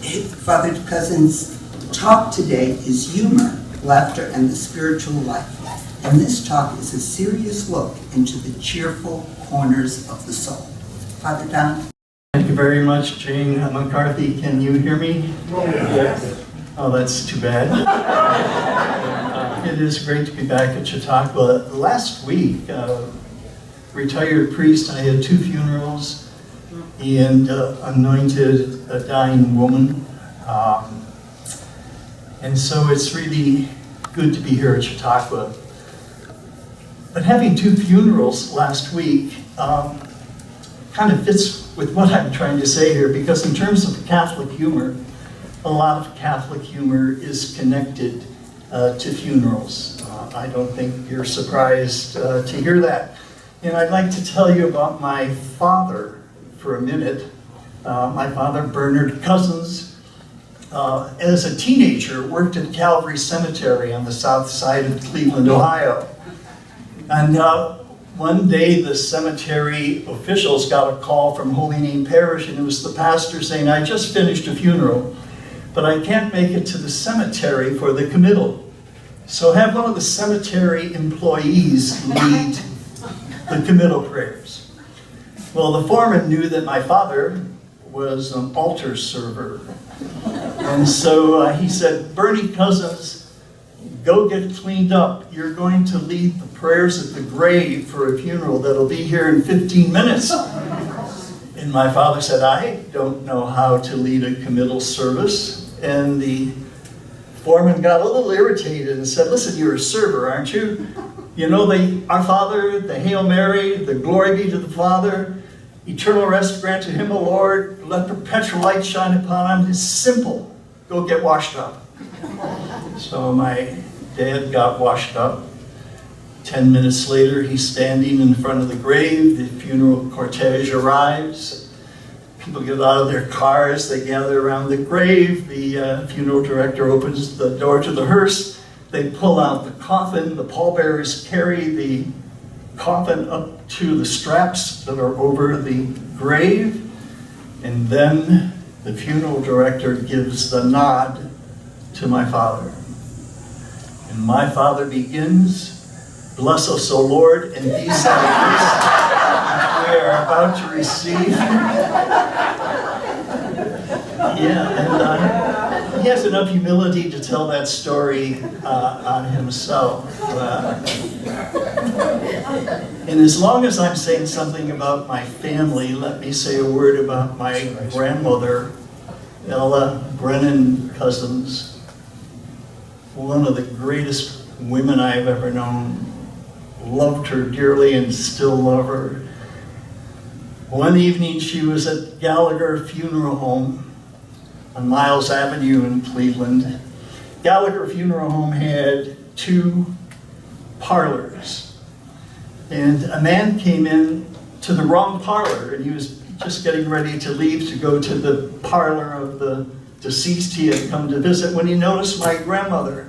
Father Cozzens' talk today is humor, laughter, and the spiritual life. And this talk is a serious look into the cheerful corners of the soul. Father Don? Thank you very much, Jane McCarthy. Can you hear me? Yes. Oh, that's too bad. It is great to be back at Chautauqua. Last week, retired priest, I had 2 funerals and anointed a dying woman. And so it's really good to be here at Chautauqua. But having 2 funerals last week kind of fits with what I'm trying to say here, because in terms of Catholic humor, a lot of Catholic humor is connected to funerals. I don't think you're surprised to hear that. And I'd like to tell you about my father for a minute. My father, Bernard Cozzens, as a teenager, worked at Calvary Cemetery on the south side of Cleveland, Ohio. And one day the cemetery officials got a call from Holy Name Parish, and it was the pastor saying, "I just finished a funeral, but I can't make it to the cemetery for the committal. So have one of the cemetery employees lead the committal prayers." Well, the foreman knew that my father was an altar server. And so he said, "Bernie Cozzens, go get cleaned up. You're going to lead the prayers at the grave for a funeral that'll be here in 15 minutes. And my father said, "I don't know how to lead a committal service." And the foreman got a little irritated and said, "Listen, you're a server, aren't you? You know Our Father, the Hail Mary, the glory be to the Father, eternal rest grant to him, O Lord, let perpetual light shine upon him. It's simple. Go get washed up." So my dad got washed up. 10 minutes later, he's standing in front of the grave. The funeral cortege arrives. People get out of their cars. They gather around the grave. The funeral director opens the door to the hearse. They pull out the coffin. The pallbearers carry the coffin up to the straps that are over the grave. And then the funeral director gives the nod to my father. And my father begins, "Bless us, O Lord, and these sacraments we are about to receive." Yeah, and he has enough humility to tell that story on himself. And as long as I'm saying something about my family, let me say a word about my grandmother, Ella Brennan Cozzens, one of the greatest women I've ever known. Loved her dearly and still love her. One evening she was at Gallagher Funeral Home on Miles Avenue in Cleveland. Gallagher Funeral Home had 2 parlors. And a man came in to the wrong parlor, and he was just getting ready to leave to go to the parlor of the deceased he had come to visit when he noticed my grandmother.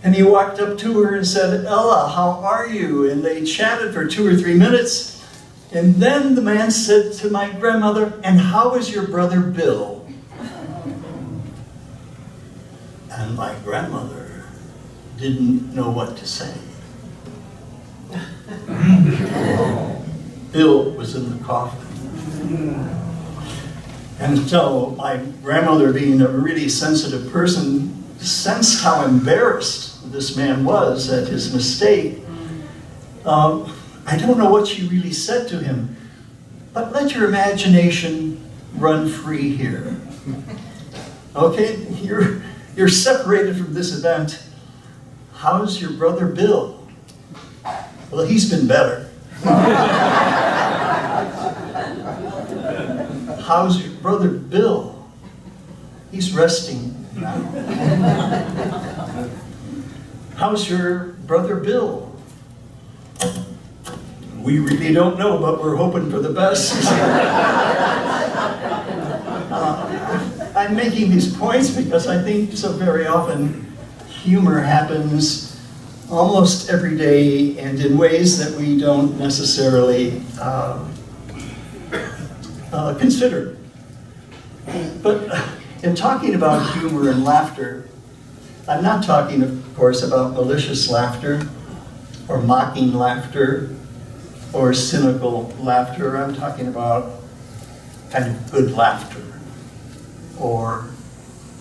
And he walked up to her and said, "Ella, how are you?" And they chatted for 2 or 3 minutes. And then the man said to my grandmother, "And how is your brother Bill?" And my grandmother didn't know what to say. Bill was in the coffin. And so my grandmother, being a really sensitive person, sensed how embarrassed this man was at his mistake. I don't know what she really said to him, but let your imagination run free here. Okay, you're separated from this event. How's your brother Bill? Well, he's been better. How's your brother Bill? He's resting now. How's your brother Bill? We really don't know, but we're hoping for the best. I'm making these points because I think so very often humor happens almost every day and in ways that we don't necessarily consider. But In talking about humor and laughter, I'm not talking, of course, about malicious laughter or mocking laughter or cynical laughter. I'm talking about kind of good laughter or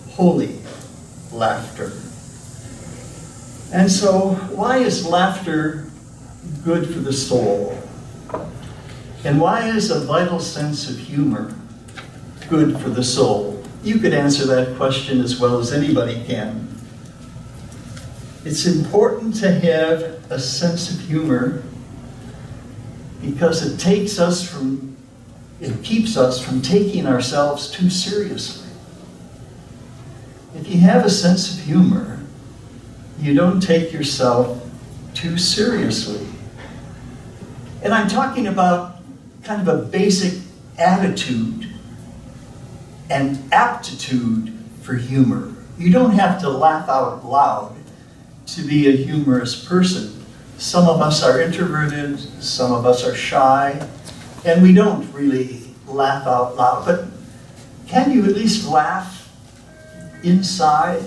holy laughter. And so, why is laughter good for the soul? And why is a vital sense of humor good for the soul? You could answer that question as well as anybody can. It's important to have a sense of humor because it keeps us from taking ourselves too seriously. If you have a sense of humor, you don't take yourself too seriously. And I'm talking about kind of a basic attitude and aptitude for humor. You don't have to laugh out loud to be a humorous person. Some of us are introverted, some of us are shy, and we don't really laugh out loud. But can you at least laugh inside?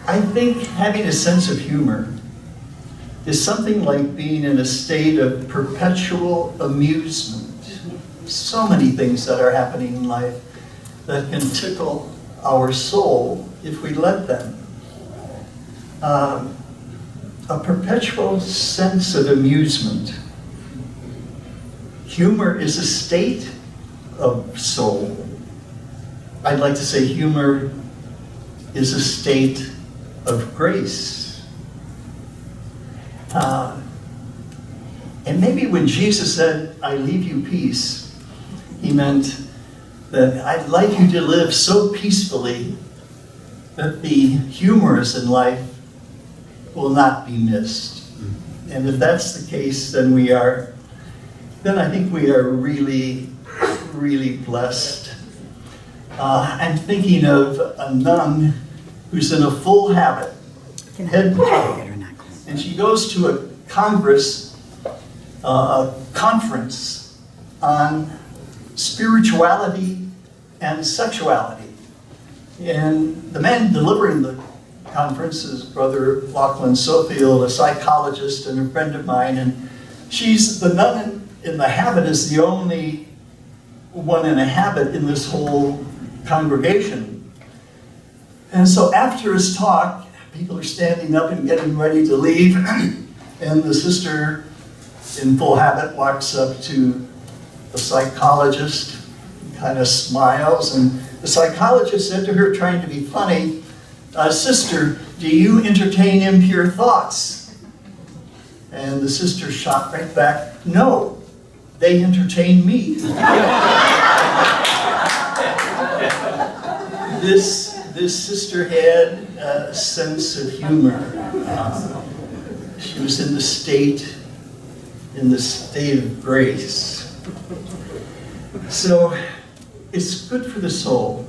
I think having a sense of humor is something like being in a state of perpetual amusement. So many things that are happening in life that can tickle our soul if we let them. A perpetual sense of amusement. Humor is a state of soul. I'd like to say humor is a state of grace. And maybe when Jesus said, "I leave you peace," he meant that I'd like you to live so peacefully that the humors in life will not be missed. And if that's the case, then I think we are really, really blessed. I'm thinking of a nun who's in a full habit, head to toe, and she goes to a conference on spirituality and sexuality. And the man delivering the conference is Brother Lachlan Sofield, a psychologist and a friend of mine, and the nun in the habit is the only one in a habit in this whole congregation. And so after his talk, people are standing up and getting ready to leave, and the sister in full habit walks up to the psychologist, kind of smiles, and the psychologist said to her, trying to be funny, "Sister, do you entertain impure thoughts?" And the sister shot right back, "No, they entertain me." This sister had a sense of humor. She was in the state of grace. So it's good for the soul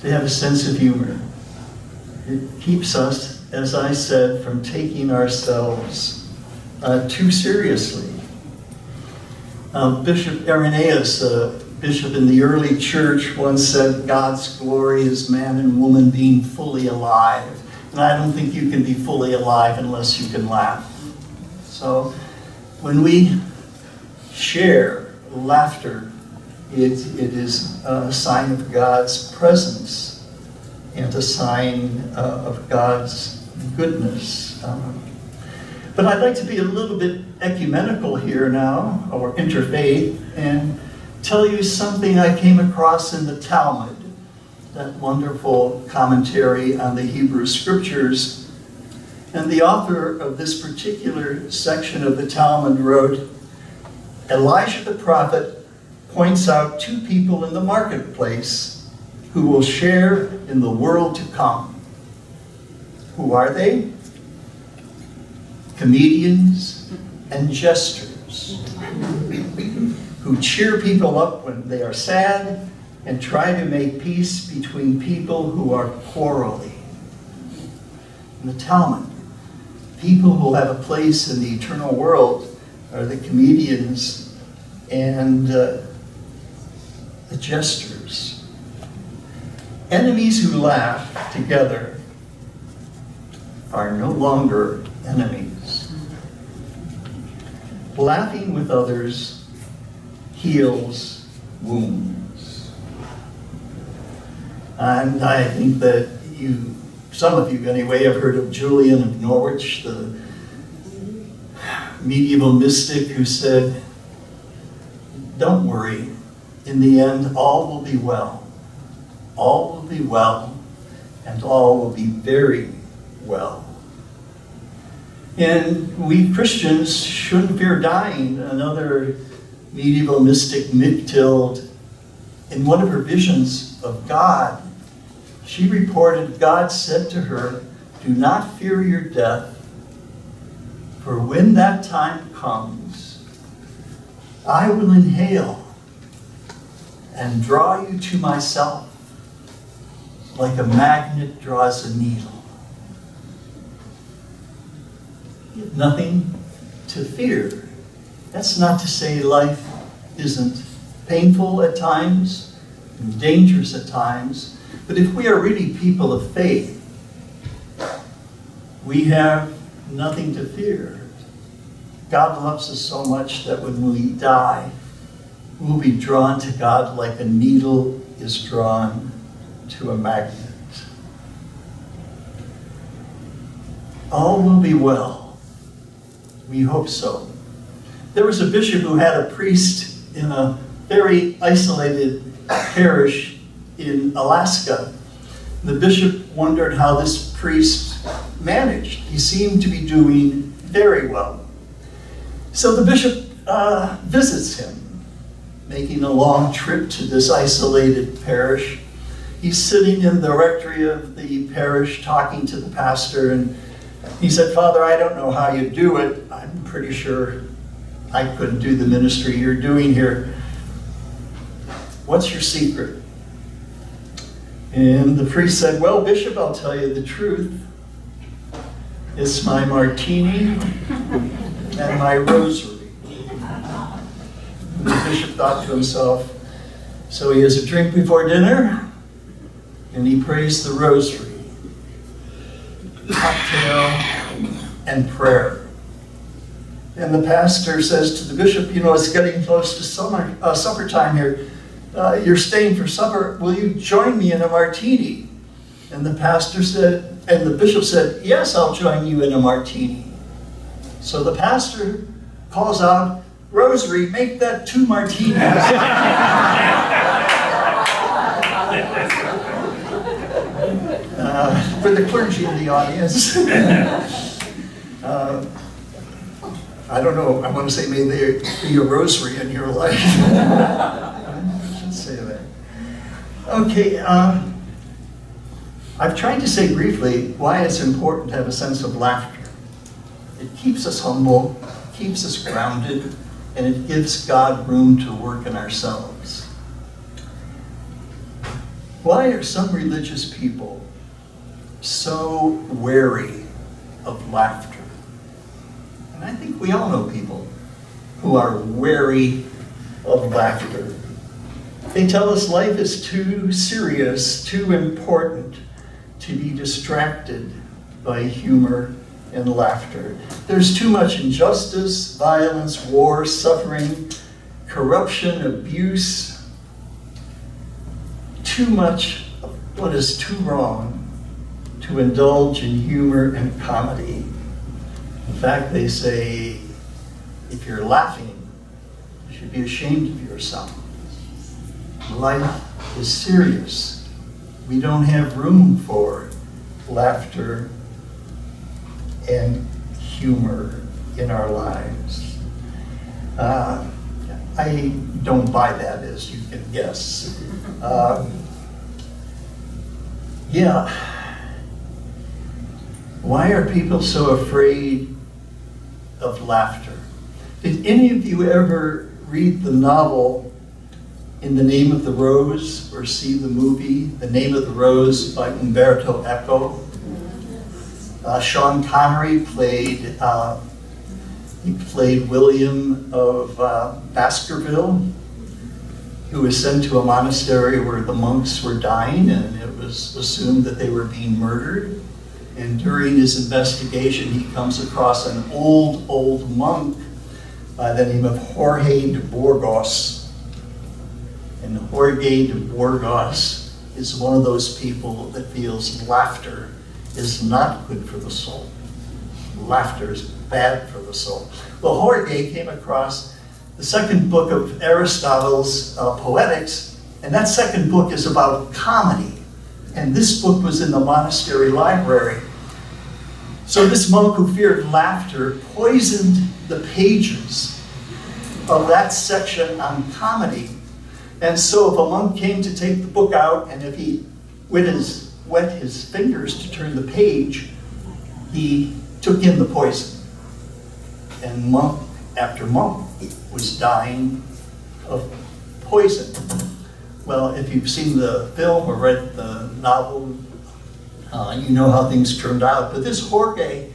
to have a sense of humor. It keeps us, as I said, from taking ourselves too seriously. Bishop Irenaeus, a bishop in the early church, once said, "God's glory is man and woman being fully alive." And I don't think you can be fully alive unless you can laugh. So when we share laughter, it is a sign of God's presence and a sign of God's goodness. But I'd like to be a little bit ecumenical here now, or interfaith, and tell you something I came across in the Talmud, that wonderful commentary on the Hebrew Scriptures. And the author of this particular section of the Talmud wrote, "Elijah the prophet points out two people in the marketplace who will share in the world to come. Who are they? Comedians and jesters, who cheer people up when they are sad and try to make peace between people who are quarreling." In the Talmud, people who have a place in the eternal world are the comedians and the jesters. Enemies who laugh together are no longer enemies. Laughing with others heals wounds. And I think that some of you anyway, have heard of Julian of Norwich, the medieval mystic who said, "Don't worry, in the end all will be well. All will be well, and all will be very well." And we Christians shouldn't fear dying. Another medieval mystic, Mictilde, in one of her visions of God, she reported God said to her, "Do not fear your death, for when that time comes, I will inhale and draw you to myself like a magnet draws a needle." You have nothing to fear. That's not to say life isn't painful at times and dangerous at times, but if we are really people of faith, we have nothing to fear. God loves us so much that when we die, we'll be drawn to God like a needle is drawn to a magnet. All will be well. We hope so. There was a bishop who had a priest in a very isolated parish in Alaska. The bishop wondered how this priest managed. He seemed to be doing very well. So the bishop visits him, making a long trip to this isolated parish. He's sitting in the rectory of the parish talking to the pastor, and he said, "Father, I don't know how you do it. I'm pretty sure I couldn't do the ministry you're doing here. What's your secret?" And the priest said, "Well, Bishop, I'll tell you the truth. It's my martini and my rosary." And the bishop thought to himself, so he has a drink before dinner, and he prays the rosary, cocktail, and prayer. And the pastor says to the bishop, "It's getting close to supper time here. You're staying for supper. Will you join me in a martini?" And the bishop said, "Yes, I'll join you in a martini." So the pastor calls out, "Rosary, make that 2 martinis." For the clergy in the audience. I don't know, I want to say may there be a rosary in your life. I should say that. Okay, I've tried to say briefly why it's important to have a sense of laughter. It keeps us humble, keeps us grounded, and it gives God room to work in ourselves. Why are some religious people so wary of laughter? And I think we all know people who are wary of laughter. They tell us life is too serious, too important to be distracted by humor and laughter. There's too much injustice, violence, war, suffering, corruption, abuse, too much of what is too wrong to indulge in humor and comedy. In fact, they say, if you're laughing, you should be ashamed of yourself. Life is serious. We don't have room for laughter and humor in our lives. I don't buy that, as you can guess. Why are people so afraid of laughter? Did any of you ever read the novel In the Name of the Rose, or see the movie The Name of the Rose by Umberto Eco? Sean Connery played William of Baskerville. who was sent to a monastery where the monks were dying, and it was assumed that they were being murdered. And during his investigation, he comes across an old monk by the name of Jorge de Burgos. And Jorge de Burgos is one of those people that feels laughter is not good for the soul. Laughter is bad for the soul. Well, Jorge came across the second book of Aristotle's Poetics, and that second book is about comedy. And this book was in the monastery library. So this monk who feared laughter poisoned the pages of that section on comedy. And so if a monk came to take the book out, and if he wet his fingers to turn the page, he took in the poison. And monk after monk was dying of poison. Well, if you've seen the film or read the novel, you know how things turned out. But this Jorge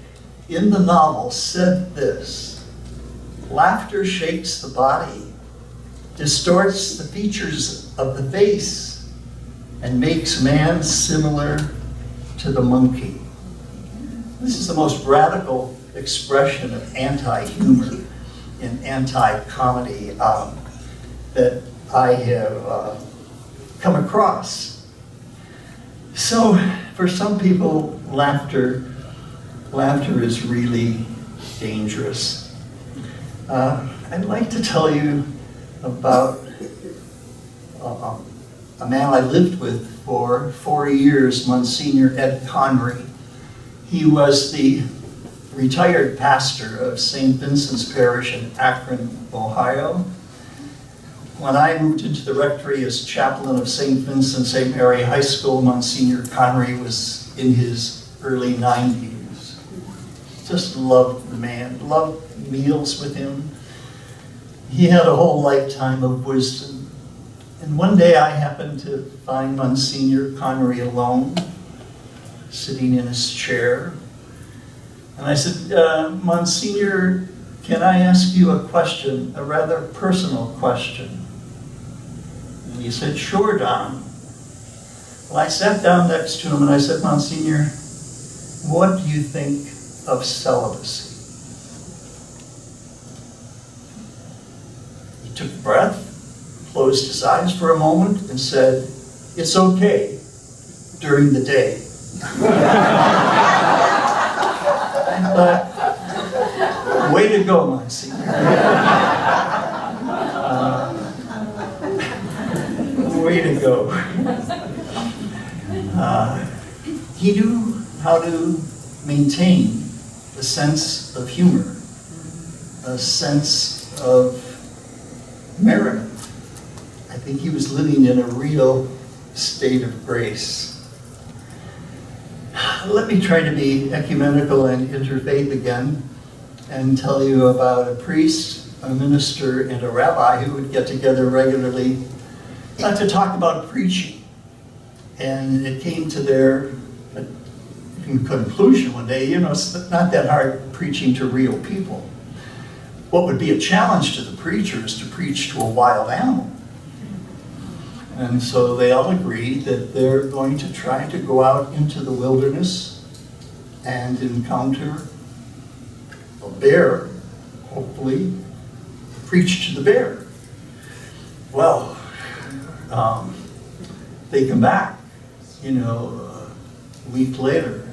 in the novel said this: laughter shakes the body, distorts the features of the face, and makes man similar to the monkey. This is the most radical expression of anti-humor and anti-comedy that I have come across. So for some people, laughter is really dangerous. I'd like to tell you about a man I lived with for 4 years, Monsignor Ed Connery. He was the retired pastor of St. Vincent's Parish in Akron, Ohio. When I moved into the rectory as chaplain of St. Vincent St. Mary High School, Monsignor Connery was in his early 90s. Just loved the man, loved meals with him. He had a whole lifetime of wisdom. And one day I happened to find Monsignor Connery alone, sitting in his chair. And I said, Monsignor, can I ask you a question, a rather personal question? And he said, sure, Don. Well, I sat down next to him and I said, Monsignor, what do you think of celibacy? He took a breath, closed his eyes for a moment, and said, it's okay during the day. But way to go, Monsignor. Way to go. He knew how to maintain a sense of humor, a sense of merriment. I think he was living in a real state of grace. Let me try to be ecumenical and interfaith again and tell you about a priest, a minister, and a rabbi who would get together regularly to talk about preaching. And it came to their conclusion one day, it's not that hard preaching to real people. What would be a challenge to the preacher is to preach to a wild animal. And so they all agreed that they're going to try to go out into the wilderness and encounter a bear, hopefully, preach to the bear. Well, they come back, a week later,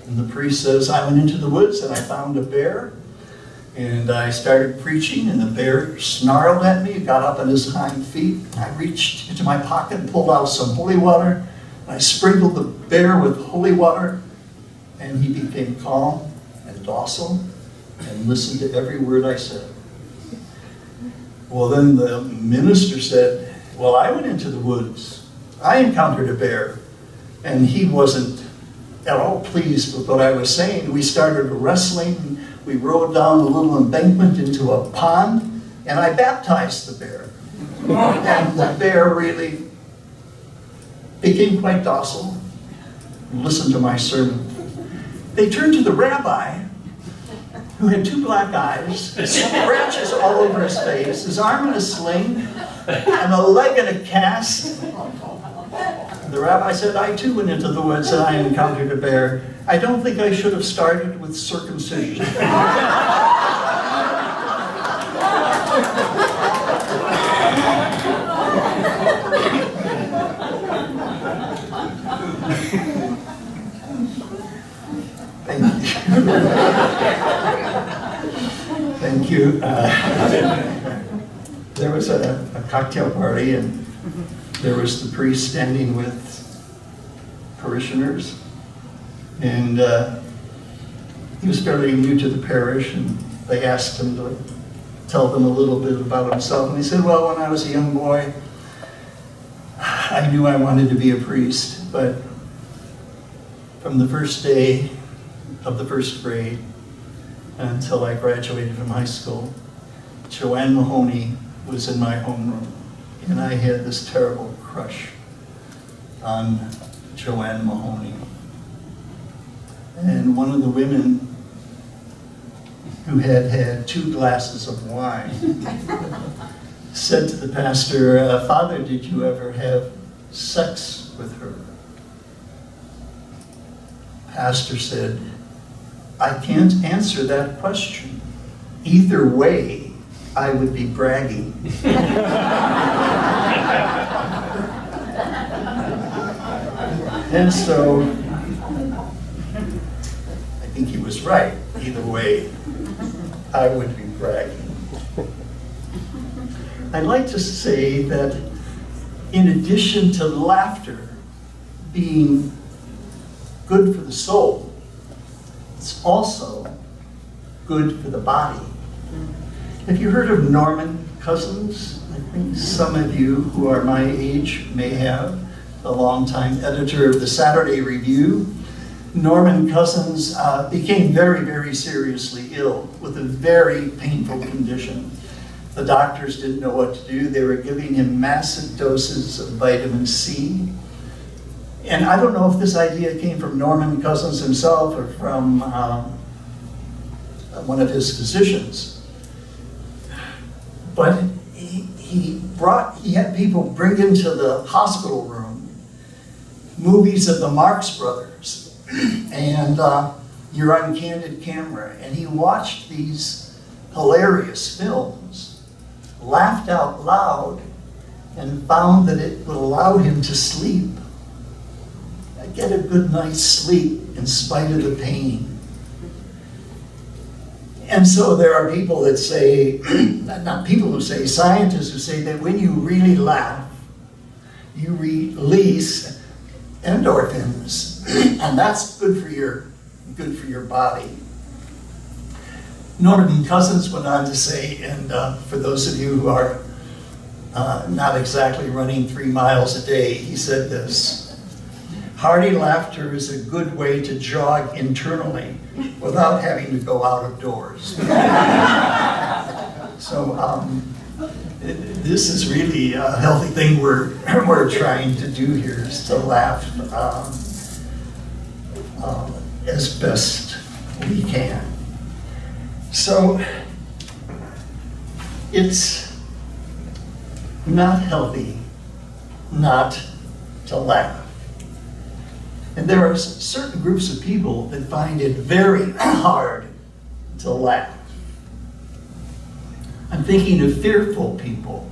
and the priest says, I went into the woods and I found a bear, and I started preaching, and the bear snarled at me, got up on his hind feet. I reached into my pocket and pulled out some holy water, and I sprinkled the bear with holy water, and he became calm and docile and listened to every word I said. Well, then the minister said, well, I went into the woods. I encountered a bear, and he wasn't at all pleased with what I was saying. We started wrestling. We rode down a little embankment into a pond, and I baptized the bear. And the bear really became quite docile and listened to my sermon. They turned to the rabbi, who had 2 black eyes, scratches all over his face, his arm in a sling, and a leg in a cast. And the rabbi said, I too went into the woods and I encountered a bear. I don't think I should have started with circumcision. Thank you. There was a cocktail party, and there was the priest standing with parishioners, and he was fairly new to the parish, and they asked him to tell them a little bit about himself, and he said, well, when I was a young boy, I knew I wanted to be a priest, but from the first day of the first grade until I graduated from high school, Joanne Mahoney was in my homeroom, and I had this terrible crush on Joanne Mahoney. And one of the women who had had 2 glasses of wine said to the pastor, Father, did you ever have sex with her? Pastor said, I can't answer that question. Either way, I would be bragging. And so, I think he was right. Either way, I would be bragging. I'd like to say that in addition to laughter being good for the soul, it's also good for the body. Have you heard of Norman Cozzens? I think some of you who are my age may have. A longtime editor of the Saturday Review. Norman Cozzens became very, very seriously ill with a very painful condition. The doctors didn't know what to do. They were giving him massive doses of vitamin C. And I don't know if this idea came from Norman Cozzens himself or from one of his physicians. But he had people bring into the hospital room movies of the Marx Brothers and Your Uncandid Camera. And he watched these hilarious films, laughed out loud, and found that it would allow him to sleep. Get a good night's sleep in spite of the pain. And so there are people that say, not people who say, scientists who say that when you really laugh, you release endorphins, and that's good for your body. Norman Cozzens went on to say, and for those of you who are not exactly running 3 miles a day, he said this: hearty laughter is a good way to jog internally without having to go out of doors. So this is really a healthy thing we're trying to do here, is to laugh as best we can. So it's not healthy not to laugh. And there are certain groups of people that find it very hard to laugh. I'm thinking of fearful people.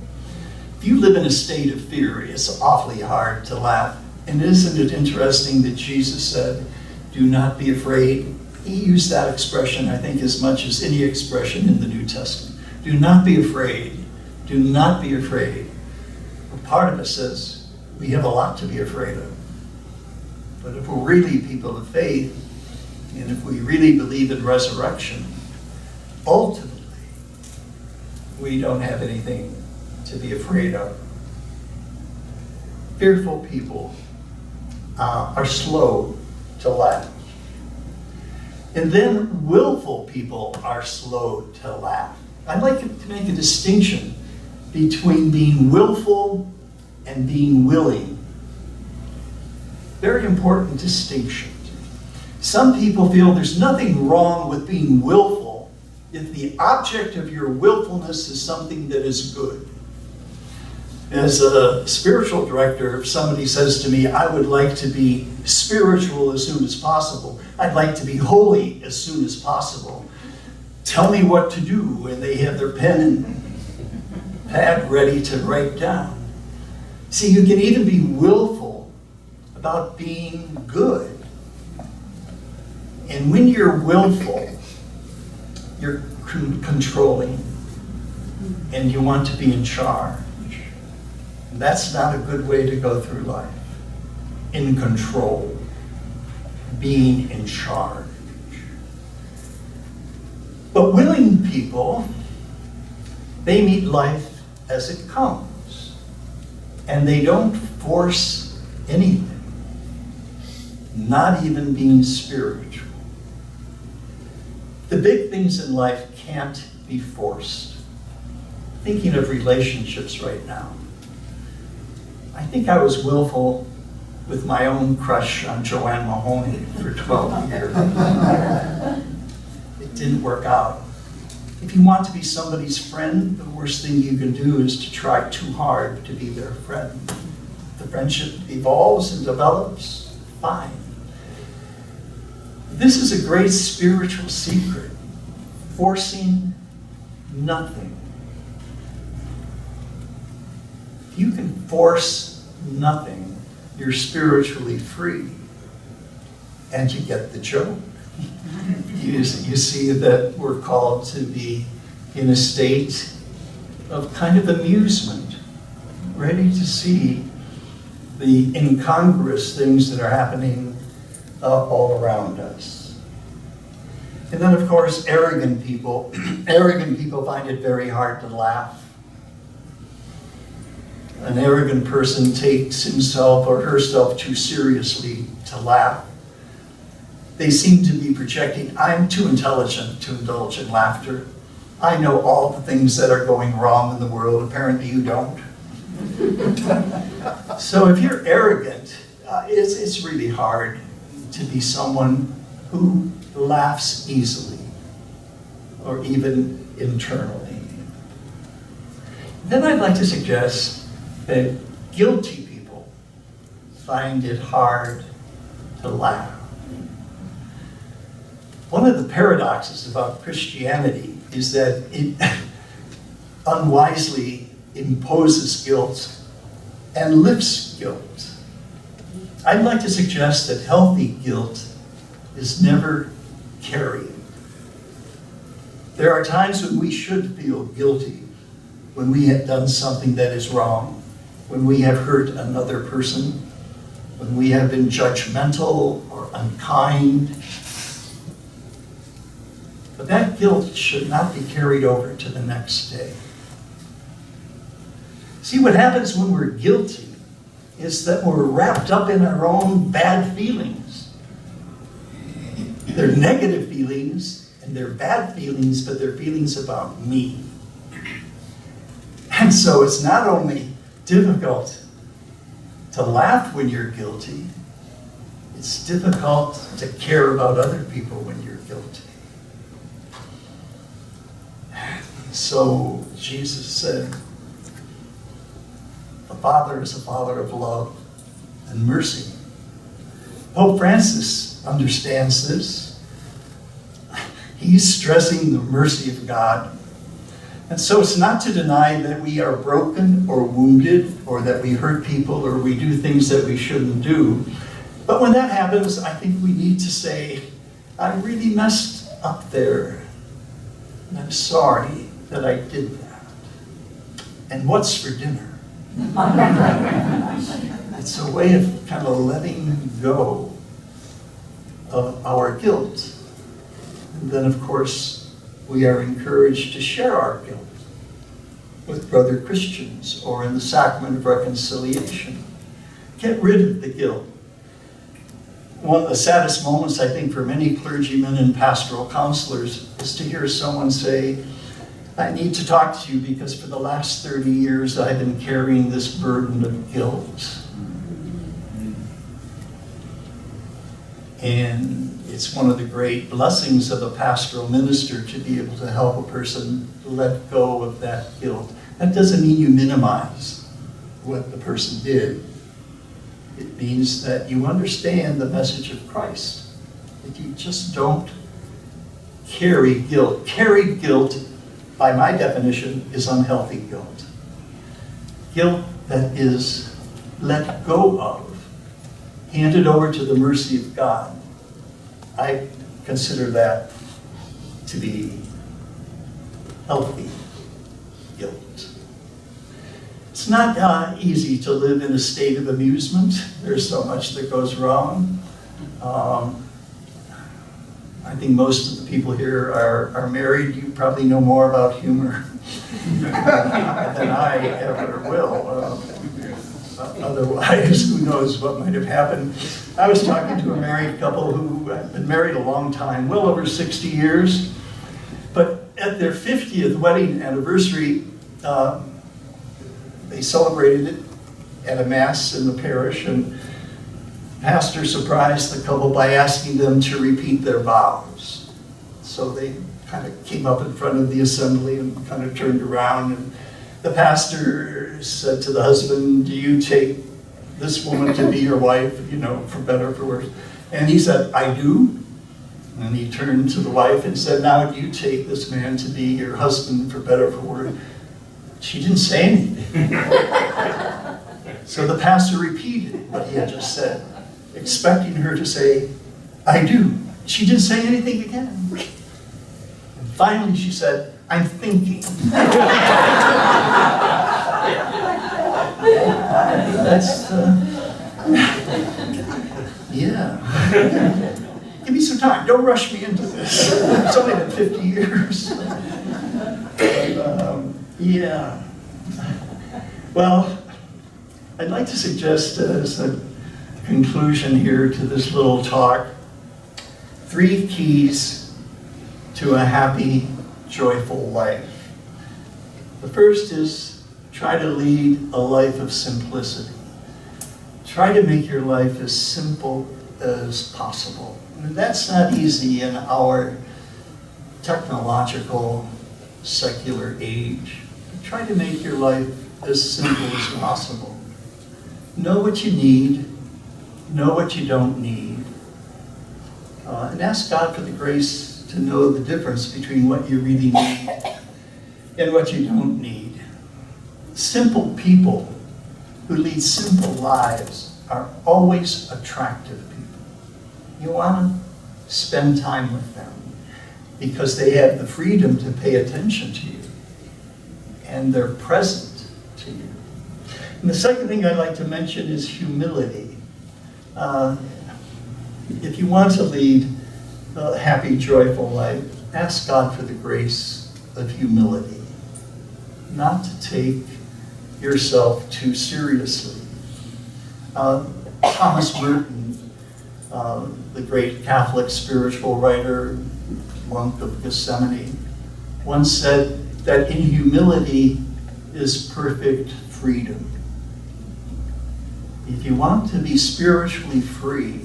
If you live in a state of fear, it's awfully hard to laugh. And isn't it interesting that Jesus said, do not be afraid? He used that expression, I think, as much as any expression in the New Testament. Do not be afraid. Do not be afraid. Well, part of us says we have a lot to be afraid of. But if we're really people of faith, and if we really believe in resurrection, ultimately, we don't have anything to be afraid of. Fearful people are slow to laugh. And then willful people are slow to laugh. I'd like to make a distinction between being willful and being willing. Very important distinction. Some people feel there's nothing wrong with being willful if the object of your willfulness is something that is good. As a spiritual director, if somebody says to me, I would like to be spiritual as soon as possible, I'd like to be holy as soon as possible, tell me what to do, and they have their pen and pad ready to write down. See, you can even be willful about being good. And when you're willful, you're controlling, and you want to be in charge. And that's not a good way to go through life. In control, being in charge. But willing people, they meet life as it comes, and they don't force anything, not even being spiritual. The big things in life can't be forced. Thinking of relationships right now. I think I was willful with my own crush on Joanne Mahoney for 12 years. It didn't work out. If you want to be somebody's friend, the worst thing you can do is to try too hard to be their friend. The friendship evolves and develops, fine. This is a great spiritual secret. Forcing nothing. If you can force nothing, you're spiritually free. And you get the joke. You see that we're called to be in a state of kind of amusement, ready to see the incongruous things that are happening all around us. And then, of course, arrogant people. Arrogant people find it very hard to laugh. An arrogant person takes himself or herself too seriously to laugh. They seem to be projecting, I'm too intelligent to indulge in laughter. I know all the things that are going wrong in the world. Apparently you don't. So if you're arrogant, it's really hard to be someone who laughs easily or even internally. Then I'd like to suggest that guilty people find it hard to laugh. One of the paradoxes about Christianity is that it unwisely imposes guilt and lifts guilt. I'd like to suggest that healthy guilt is never carrying. There are times when we should feel guilty, when we have done something that is wrong, when we have hurt another person, when we have been judgmental or unkind. But that guilt should not be carried over to the next day. See, what happens when we're guilty is that we're wrapped up in our own bad feelings. They're negative feelings, and they're bad feelings, but they're feelings about me. And so it's not only difficult to laugh when you're guilty, it's difficult to care about other people when you're guilty. So Jesus said, the Father is a Father of love and mercy. Pope Francis understands this. He's stressing the mercy of God. And so it's not to deny that we are broken or wounded or that we hurt people or we do things that we shouldn't do. But when that happens, I think we need to say, I really messed up there. And I'm sorry that I did that. And what's for dinner? It's a way of kind of letting go of our guilt. And then, of course, we are encouraged to share our guilt with brother Christians or in the sacrament of reconciliation. Get rid of the guilt. One of the saddest moments, I think, for many clergymen and pastoral counselors is to hear someone say, I need to talk to you because for the last 30 years I've been carrying this burden of guilt. And it's one of the great blessings of a pastoral minister to be able to help a person let go of that guilt. That doesn't mean you minimize what the person did. It means that you understand the message of Christ, that you just don't carry guilt. Carried guilt, by my definition, is unhealthy guilt. Guilt that is let go of, handed over to the mercy of God. I consider that to be healthy guilt. It's not easy to live in a state of amusement. There's so much that goes wrong. I think most of the people here are married. You probably know more about humor than I ever will. Otherwise, who knows what might have happened. I was talking to a married couple who had been married a long time, well over 60 years. But at their 50th wedding anniversary, they celebrated it at a mass in the parish, and the pastor surprised the couple by asking them to repeat their vows. So they kind of came up in front of the assembly and kind of turned around, and the pastor said to the husband, "Do you take this woman to be your wife, for better or for worse?" And he said, "I do." And he turned to the wife and said, "Now do you take this man to be your husband for better or for worse?" She didn't say anything. So the pastor repeated what he had just said, expecting her to say, "I do." She didn't say anything again. And finally she said, "I'm thinking." That's, yeah. Give me some time. Don't rush me into this. It's only been 50 years. But, yeah. Well, I'd like to suggest as a conclusion here to this little talk, 3 keys to a happy, joyful life. The first is try to lead a life of simplicity. Try to make your life as simple as possible. And that's not easy in our technological, secular age. Try to make your life as simple as possible. Know what you need, know what you don't need, and ask God for the grace to know the difference between what you really need and what you don't need. Simple people who lead simple lives are always attractive people. You want to spend time with them because they have the freedom to pay attention to you and they're present to you. And the second thing I'd like to mention is humility. If you want to lead a happy, joyful life, ask God for the grace of humility, not to take yourself too seriously. Thomas Merton, the great Catholic spiritual writer, monk of Gethsemane, once said that in humility is perfect freedom. If you want to be spiritually free,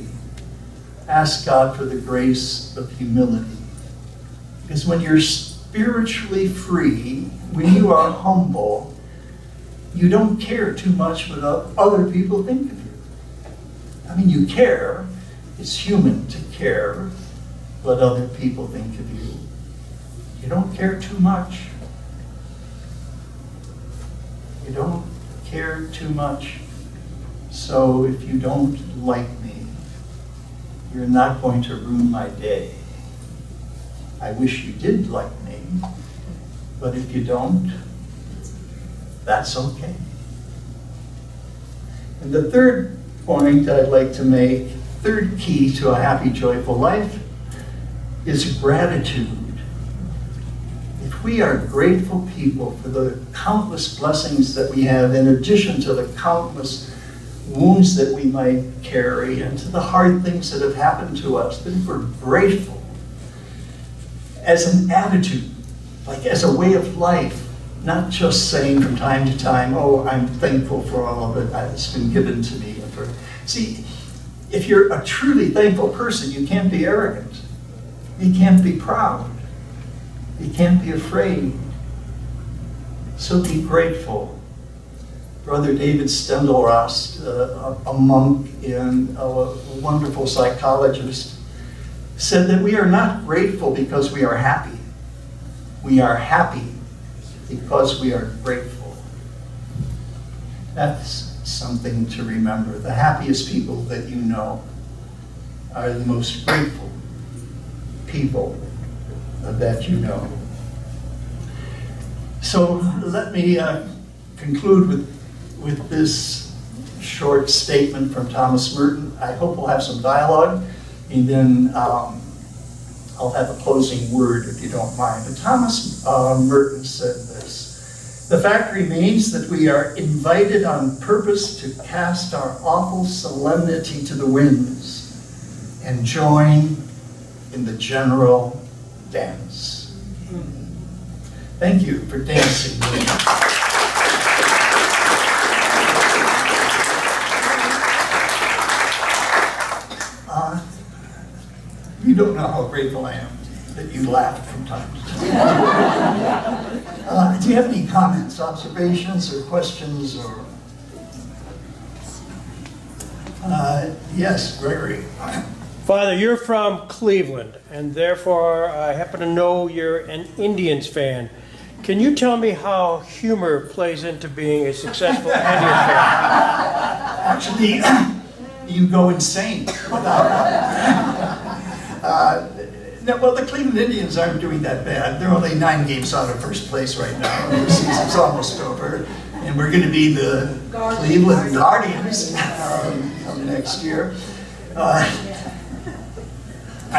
ask God for the grace of humility. Because when you're spiritually free, when you are humble, you don't care too much what other people think of you. I mean, you care. It's human to care what other people think of you. You don't care too much. You don't care too much. So if you don't like me, you're not going to ruin my day. I wish you did like me, but if you don't, that's okay. And the third point I'd like to make, third key to a happy, joyful life, is gratitude. If we are grateful people for the countless blessings that we have, in addition to the countless wounds that we might carry and to the hard things that have happened to us, but if we're grateful as an attitude, like as a way of life, not just saying from time to time, "Oh, I'm thankful for all of it that's been given to me." See, if you're a truly thankful person, you can't be arrogant. You can't be proud. You can't be afraid. So be grateful Brother David Stendelrost, a monk and a wonderful psychologist, said that we are not grateful because we are happy. We are happy because we are grateful. That's something to remember. The happiest people that you know are the most grateful people that you know. So let me conclude with this short statement from Thomas Merton. I hope we'll have some dialogue, and then I'll have a closing word if you don't mind. But Thomas Merton said this: "The fact remains that we are invited on purpose to cast our awful solemnity to the winds and join in the general dance." Thank you for dancing with me. You don't know how grateful I am that you laughed from time to time. Do you have any comments, observations, or questions, or? Yes, Gregory. Father, you're from Cleveland, and therefore I happen to know you're an Indians fan. Can you tell me how humor plays into being a successful Indians fan? Actually, you go insane without no, well, the Cleveland Indians aren't doing that bad. They're only 9 games out of first place right now. The season's almost over. And we're going to be the Cleveland Guardians come next year. I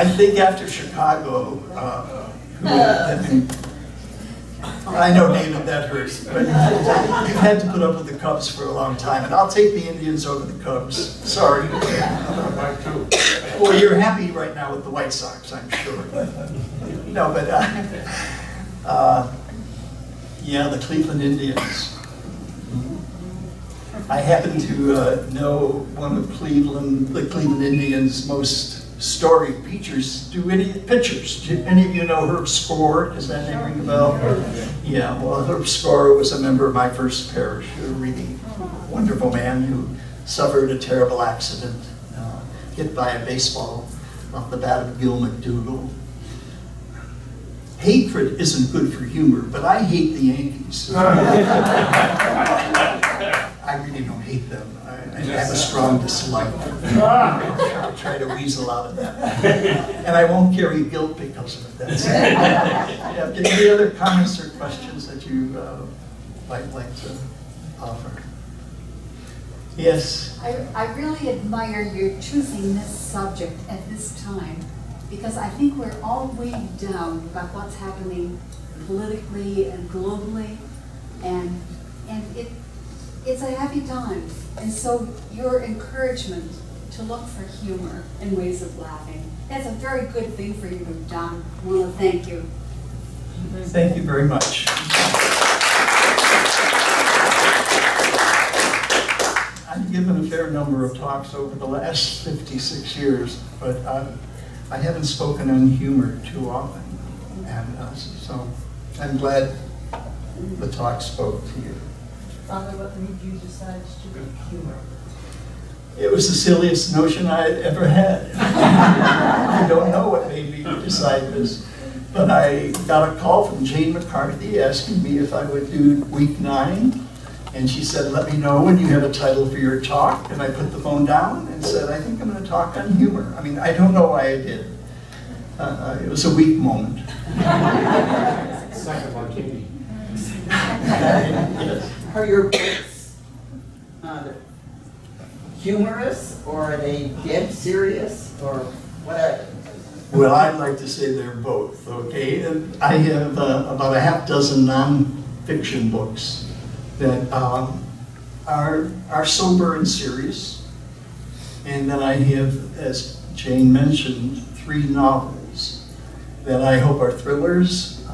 think after Chicago, I know, David, that hurts, but you've had to put up with the Cubs for a long time, and I'll take the Indians over the Cubs. Sorry. Well, you're happy right now with the White Sox, I'm sure. No, but yeah, the Cleveland Indians. I happen to know one of the Cleveland Indians' most storied pitchers. Do any of you know Herb Score? Does that name ring a bell? Yeah, well, Herb Score was a member of my first parish, a really wonderful man who suffered a terrible accident, hit by a baseball off the bat of Gil McDougall. Hatred isn't good for humor, but I hate the Yankees. I really don't hate them. I have a strong dislike. I'll try to weasel out of that. And I won't carry guilt because of it. That's it. Yeah, any other comments or questions that you might like to offer? Yes? I really admire your choosing this subject at this time, because I think we're all weighed down by what's happening politically and globally, and it's a happy time. And so your encouragement to look for humor and ways of laughing, that's a very good thing for you to have done. I want to thank you. Thank you very much. I've given a fair number of talks over the last 56 years, but I haven't spoken on humor too often. And so I'm glad the talk spoke to you. Father, what made you decide to do humor? It was the silliest notion I had ever had. I don't know what made me decide this, but I got a call from Jane McCarthy asking me if I would do week 9, and she said, "Let me know when you have a title for your talk." And I put the phone down and said, "I think I'm going to talk on humor." I mean, I don't know why I did. It was a weak moment. Second martini. Yes. Are your books humorous, or are they dead serious, or whatever? Well, I'd like to say they're both, okay? And I have about a half dozen non-fiction books that are sober and serious. And then I have, as Jane mentioned, 3 novels that I hope are thrillers,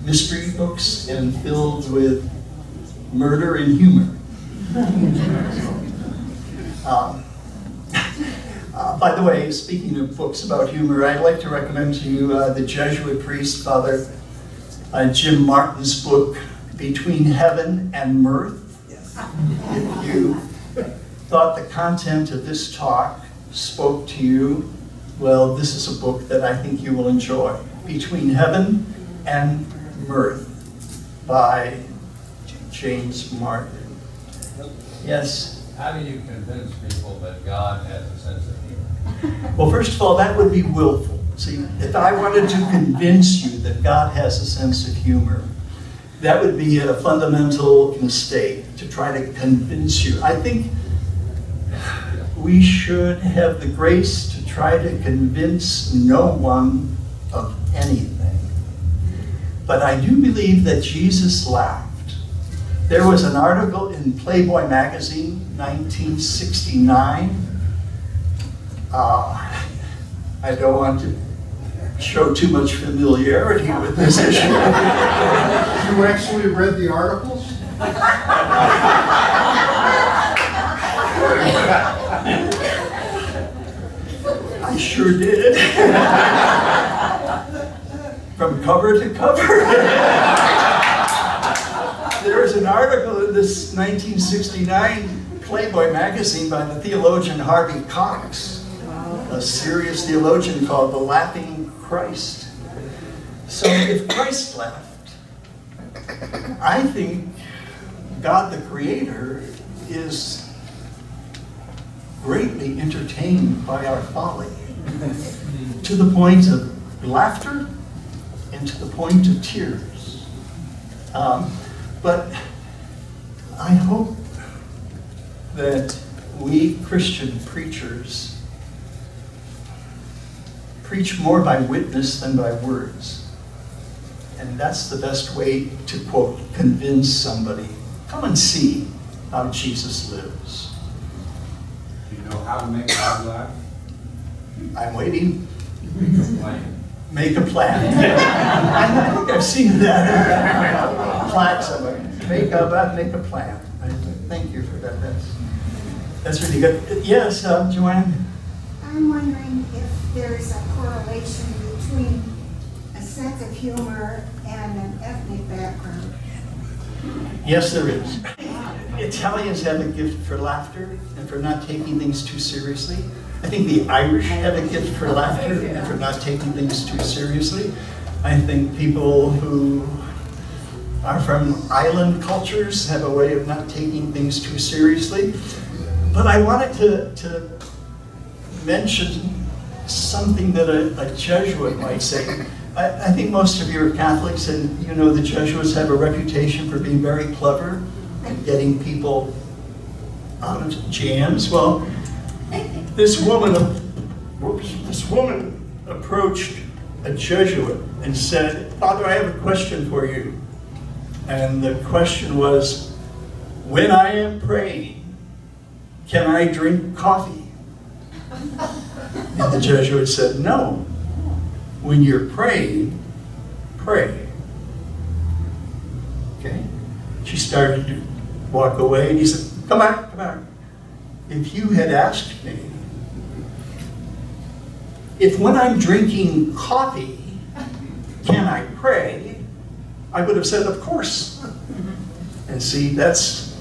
mystery books, and filled with murder and humor. By the way, speaking of books about humor, I'd like to recommend to you the Jesuit priest, Father Jim Martin's book, Between Heaven and Mirth. Yes. If you thought the content of this talk spoke to you, well, this is a book that I think you will enjoy. Between Heaven and Mirth by James Martin. Yes? How do you convince people that God has a sense of humor? Well, first of all, that would be willful. See, if I wanted to convince you that God has a sense of humor, that would be a fundamental mistake to try to convince you. I think we should have the grace to try to convince no one of anything. But I do believe that Jesus laughed. There was an article in Playboy magazine, 1969. I don't want to show too much familiarity with this issue. You actually read the articles? I sure did. From cover to cover. There was an article in this 1969 Playboy magazine by the theologian Harvey Cox, a serious theologian called the Laughing Christ. So if Christ laughed, I think God the Creator is greatly entertained by our folly, to the point of laughter and to the point of tears. But I hope that we Christian preachers preach more by witness than by words. And that's the best way to, quote, convince somebody. Come and see how Jesus lives. Do you know how to make God laugh? I'm waiting. Explain. Make a plan. I think I've seen that. Plan somewhere. Make a plan. Thank you for that. That's really good. Yes, Joanne? I'm wondering if there's a correlation between a sense of humor and an ethnic background. Yes, there is. Italians have a gift for laughter and for not taking things too seriously. I think the Irish have a gift for laughter and for not taking things too seriously. I think people who are from island cultures have a way of not taking things too seriously. But I wanted to mention something that a Jesuit might say. I think most of you are Catholics, and you know the Jesuits have a reputation for being very clever and getting people out of jams. Well, this woman approached a Jesuit and said, "Father, I have a question for you." And the question was, "When I am praying, can I drink coffee?" And the Jesuit said, "No. When you're praying, pray." Okay? She started to walk away, and he said, come back. If you had asked me, if when I'm drinking coffee, can I pray, I would have said, of course. And see, that's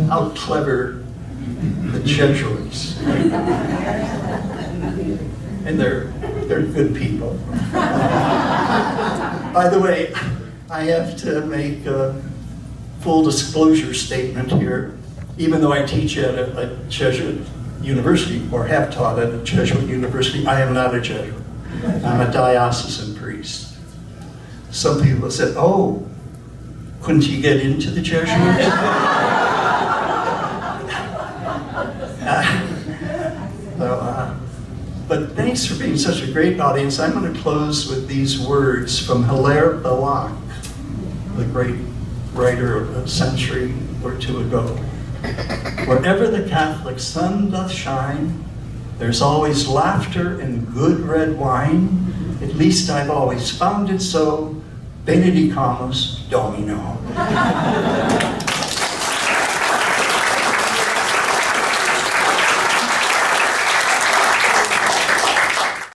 how clever the Jesuits. And they're good people. By the way, I have to make a full disclosure statement here. Even though I teach at a Jesuit university, or have taught at a Jesuit university, I am not a Jesuit. I'm a diocesan priest. Some people have said, "Oh, couldn't you get into the Jesuits?" But thanks for being such a great audience. I'm going to close with these words from Hilaire Belloc, the great writer of a century or two ago. "Wherever the Catholic sun doth shine, there's always laughter and good red wine. At least I've always found it so. Benedicamus Domino."